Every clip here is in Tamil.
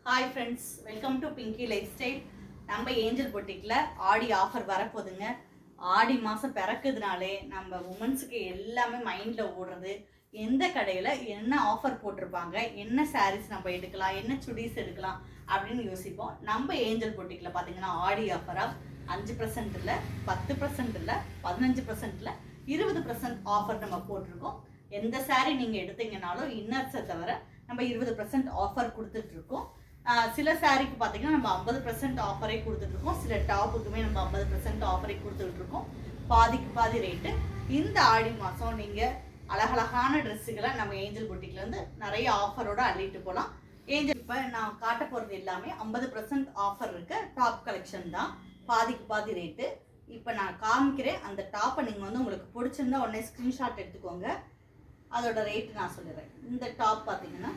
Hi friends, welcome to Pinki life style. நம்ம ஏஞ்சல் பொட்டிக்கில் ஆடி ஆஃபர் வரப்போகுதுங்க. ஆடி மாதம் பிறக்குதுனாலே நம்ம உமன்ஸுக்கு எல்லாமே மைண்டில் ஓடுறது எந்த கடையில் என்ன ஆஃபர் போட்டிருப்பாங்க, என்ன சாரீஸ் நம்ம எடுக்கலாம், என்ன சுடிஸ் எடுக்கலாம் அப்படின்னு யோசிப்போம். நம்ம ஏஞ்சல் பொட்டிக்கில் பார்த்தீங்கன்னா ஆடி ஆஃபராக 5% இல்லை, 10% இல்லை, 15% 20% ஆஃபர் நம்ம போட்டிருக்கோம். எந்த சாரீ நீங்கள் எடுத்தீங்கனாலும் இன்னர்ஸை தவிர நம்ம 20% ஆஃபர் கொடுத்துட்ருக்கோம். சில சாரீக்கு பார்த்தீங்கன்னா நம்ம 50% ஆஃபரே கொடுத்துட்ருக்கோம். சில டாப்புக்குமே நம்ம 50% ஆஃபரே கொடுத்துட்ருக்கோம். பாதிக்கு பாதி ரேட்டு. இந்த ஆடி மாதம் நீங்கள் அழகழகான ட்ரெஸ்ஸுகளை நம்ம ஏஞ்சல் பொட்டிக்லேருந்து நிறைய ஆஃபரோடு அள்ளிட்டு போகலாம். ஏஞ்சல் இப்போ நான் காட்ட போகிறது எல்லாமே 50% ஆஃபர் இருக்க டாப் கலெக்ஷன் தான். பாதிக்கு பாதி ரேட்டு. இப்போ நான் காமிக்கிறேன். அந்த டாப்பை நீங்கள் உங்களுக்கு பிடிச்சிருந்தா உடனே ஸ்க்ரீன்ஷாட் எடுத்துக்கோங்க. அதோட ரேட்டு நான் சொல்லிடுறேன். இந்த டாப் பார்த்தீங்கன்னா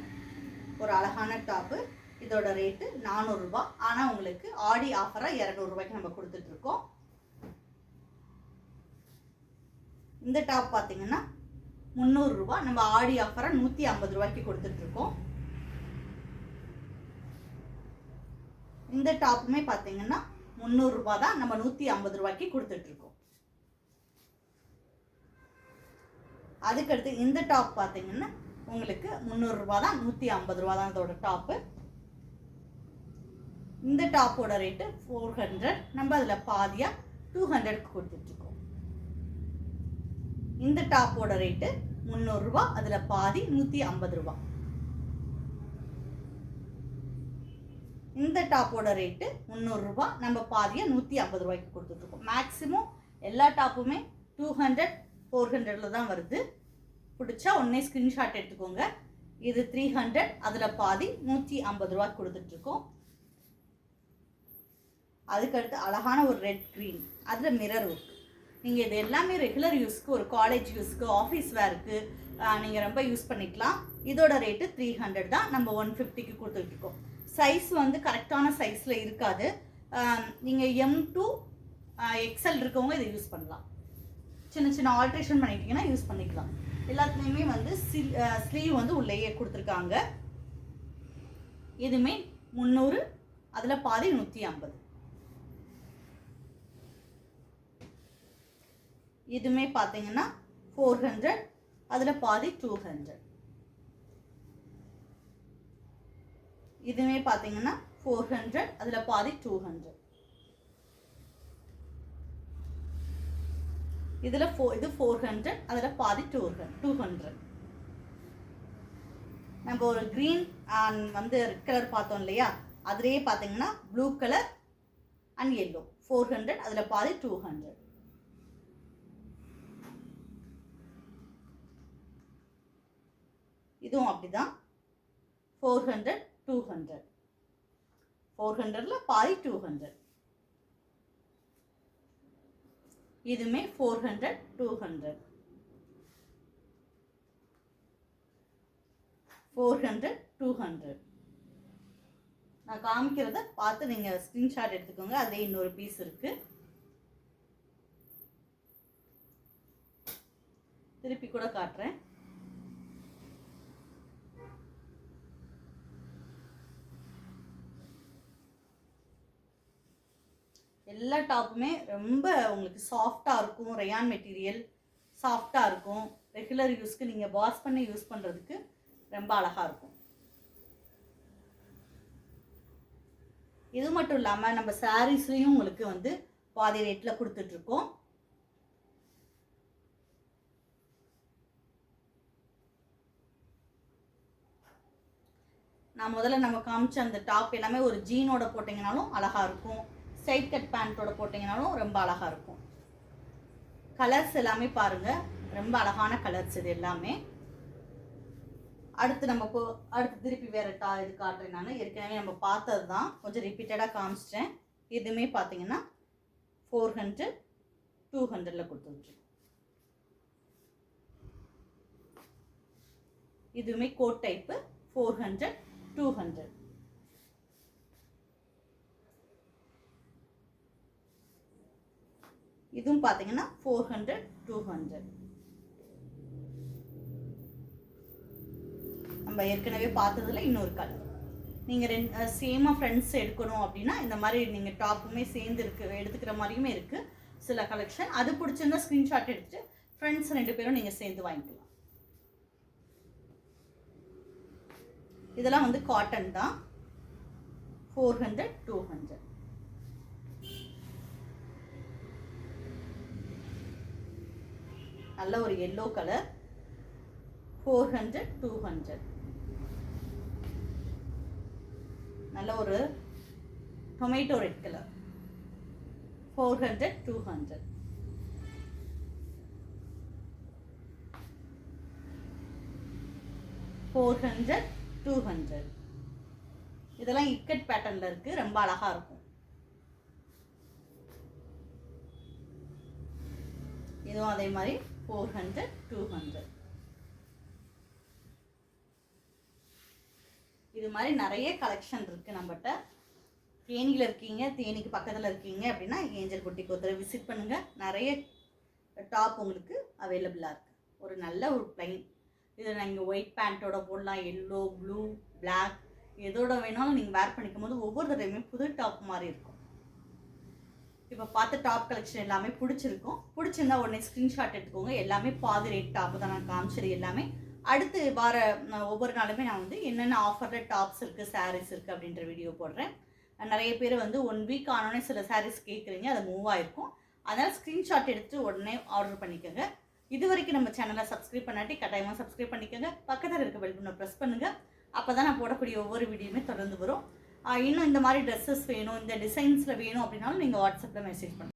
ஒரு அழகான டாப்பு. இதோட ரேட்டு 400 ரூபா. ஆனால் உங்களுக்கு ஆடி ஆஃபராக 200 ரூபாய்க்கு நம்ம கொடுத்துட்ருக்கோம். இந்த டாப் பார்த்தீங்கன்னா 300 ரூபா. நம்ம ஆடி ஆஃபராக 150 ரூபாய்க்கு கொடுத்துட்ருக்கோம். இந்த டாப்புமே பார்த்தீங்கன்னா 300 ரூபா தான், நம்ம 150 ரூபாய்க்கு கொடுத்துட்ருக்கோம். அதுக்கடுத்து இந்த டாப் பார்த்தீங்கன்னா உங்களுக்கு 300 ரூபா தான், 150 ரூபா தான் இதோட டாப்பு. இந்த டாப்போட ரேட்டு 400. நம்ம அதில் பாதியாக 200க்கு கொடுத்துட்ருக்கோம். இந்த டாப்போட ரேட்டு 300 ரூபா, அதில் பாதி 150 ரூபா. இந்த டாப்போட ரேட்டு 300 ரூபா, நம்ம பாதியாக 150 ரூபாய்க்கு கொடுத்துட்ருக்கோம். மேக்ஸிமம் எல்லா டாப்புமே 200, 400ல் தான் வருது. பிடிச்சா உடனே ஸ்க்ரீன்ஷாட் எடுத்துக்கோங்க. இது 300, அதில் பாதி 150 ரூபாய்க்கு கொடுத்துட்ருக்கோம். அதுக்கடுத்து அழகான ஒரு ரெட் க்ரீன், அதில் மிரர் ஒர்க். நீங்கள் இது எல்லாமே ரெகுலர் யூஸ்க்கு, ஒரு காலேஜ் யூஸ்க்கு, ஆஃபீஸ் வேருக்கு நீங்கள் ரொம்ப யூஸ் பண்ணிக்கலாம். இதோட ரேட்டு 300 தான், நம்ம 150க்கு கொடுத்துட்ருக்கோம். சைஸ் கரெக்டான சைஸில் இருக்காது. நீங்கள் M to XL இருக்கவங்க இதை யூஸ் பண்ணலாம். சின்ன சின்ன ஆல்ட்ரேஷன் பண்ணிட்டீங்கன்னா யூஸ் பண்ணிக்கலாம். எல்லாத்துலேயுமே ஸ்லீவ் உள்ளேயே கொடுத்துருக்காங்க. இதுமே 300, அதில் பாதி 150. இதுமே பார்த்தீங்கன்னா 400, அதில் பாதி 200. இதுமே பார்த்தீங்கன்னா 400, அதில் பாதி 200. இது 400, அதில் பாதி 200. நம்ம ஒரு க்ரீன் ரெட் கலர் பார்த்தோம் இல்லையா, அதுலேயே பார்த்தீங்கன்னா ப்ளூ கலர் அண்ட் எல்லோ 400, அதில் பாதி 200. இதுவும் அப்படிதான் 400, 200. 400ல் பாதி 200. இதுமே 400, 200. 400, 200. நான் காமிக்கிறத பார்த்து நீங்கள் ஸ்க்ரீன்ஷாட் எடுத்துக்கோங்க. அதில் இன்னொரு பீஸ் இருக்கு. திருப்பி கூட காட்டுறேன். எல்லா டாப்புமே ரொம்ப உங்களுக்கு சாஃப்டாக இருக்கும். ரயான் மெட்டீரியல் சாஃப்டாக இருக்கும். ரெகுலர் யூஸ்க்கு நீங்கள் வாஷ் பண்ணி யூஸ் பண்ணுறதுக்கு ரொம்ப அழகாக இருக்கும். இது மட்டும் இல்லாமல் நம்ம சாரீஸ்லையும் உங்களுக்கு பாதி ரேட்டில் கொடுத்துட்ருக்கோம். நான் முதல்ல நம்ம காமிச்ச அந்த டாப் எல்லாமே ஒரு ஜீனோட போட்டிங்கனாலும் அழகாக இருக்கும். ஸ்ட்ரைட் கட் பேண்ட்டோட போட்டிங்கனாலும் ரொம்ப அழகாக இருக்கும். கலர்ஸ் எல்லாமே பாருங்கள், ரொம்ப அழகான கலர்ஸ் இது எல்லாமே. அடுத்து திருப்பி வேறு இது காட்டுறேன். நான் ஏற்கனவே நம்ம பார்த்தது தான், கொஞ்சம் ரிப்பீட்டடாக காமிச்சிட்டேன். இதுவுமே பார்த்தீங்கன்னா 400, 200ல் கொடுத்துருக்கோம். இதுவுமே கோட் டைப்பு 400, 200. இதுவும் பார்த்தீங்கன்னா 400, 200. நம்ம ஏற்கனவே பார்த்ததுல இன்னொரு கலர். நீங்கள் சேமாக ஃப்ரெண்ட்ஸ் எடுக்கணும் அப்படின்னா இந்த மாதிரி நீங்கள் டாப்புமே சேர்ந்து எடுத்துக்கிற மாதிரியுமே இருக்குது சில கலெக்ஷன். அது பிடிச்சிருந்தா ஸ்க்ரீன்ஷாட் எடுத்துட்டு ஃப்ரெண்ட்ஸ் 2 பேரும் நீங்கள் சேர்ந்து வாங்கிக்கலாம். இதெல்லாம் வந்து காட்டன் தான். 400 200. நல்ல ஒரு yellow கலர். 400 200. நல்ல ஒரு டொமேட்டோ ரெட் கலர். 400 200. $400 200. இதெல்லாம் இக்கட் பேட்டர்ன்ல இருக்கு, ரொம்ப அழகா இருக்கும். இதுவும் அதே மாதிரி 400 200. இது மாதிரி நிறைய கலெக்ஷன் இருக்கு நம்மகிட்ட. தேனியில் இருக்கீங்க, தேனிக்கு பக்கத்தில் இருக்கீங்க அப்படின்னா ஏஞ்சல் புட்டிக் ஒரு விசிட் பண்ணுங்க. நிறைய டாப் உங்களுக்கு அவைலபிளாக இருக்கு. ஒரு நல்ல ஒரு பிளைன், இதில் நீங்கள் ஒயிட் பேண்ட்டோட போடலாம், எல்லோ ப்ளூ பிளாக் எதோட வேணாலும் நீங்கள் வேர் பண்ணிக்கும் போது ஒவ்வொரு தடவையுமே புது டாப் மாதிரி இருக்கும். இப்போ பார்த்த டாப் கலெக்ஷன் எல்லாமே பிடிச்சிருந்தா உடனே ஸ்க்ரீன்ஷாட் எடுத்துக்கோங்க. எல்லாமே பாதி ரேட் டாப்பு தான் நான் காமிச்சது எல்லாமே. அடுத்து வார ஒவ்வொரு நாளுமே நான் வந்து என்னென்ன ஆஃபரில் டாப்ஸ் இருக்குது சாரீஸ் இருக்குது அப்படின்ற வீடியோ போடுறேன். நிறைய பேர் வந்து 1 வீக் ஆனோடனே சில சாரீஸ் கேட்குறீங்க, அது மூவ் ஆகிருக்கும். அதனால் ஸ்க்ரீன்ஷாட் எடுத்து உடனே ஆர்டர் பண்ணிக்கோங்க. இது வரைக்கும் நம்ம சேனலை சப்ஸ்கிரைப் பண்ணாட்டி கட்டாயமாக சப்ஸ்கிரைப் பண்ணிக்கோங்க. பக்கத்தில் இருக்க பெல் பட்டனை ப்ரெஸ் பண்ணுங்கள். அப்போ தான் நான் போடக்கூடிய ஒவ்வொரு வீடியோமே தொடர்ந்து வரும். இன்னும் இந்த மாதிரி ட்ரெஸ்ஸஸ் வேணும், இந்த டிசைன்ஸில் வேணும் அப்படின்னாலும் நீங்கள் வாட்ஸ்அப்பில் மெசேஜ் பண்ணுங்கள்.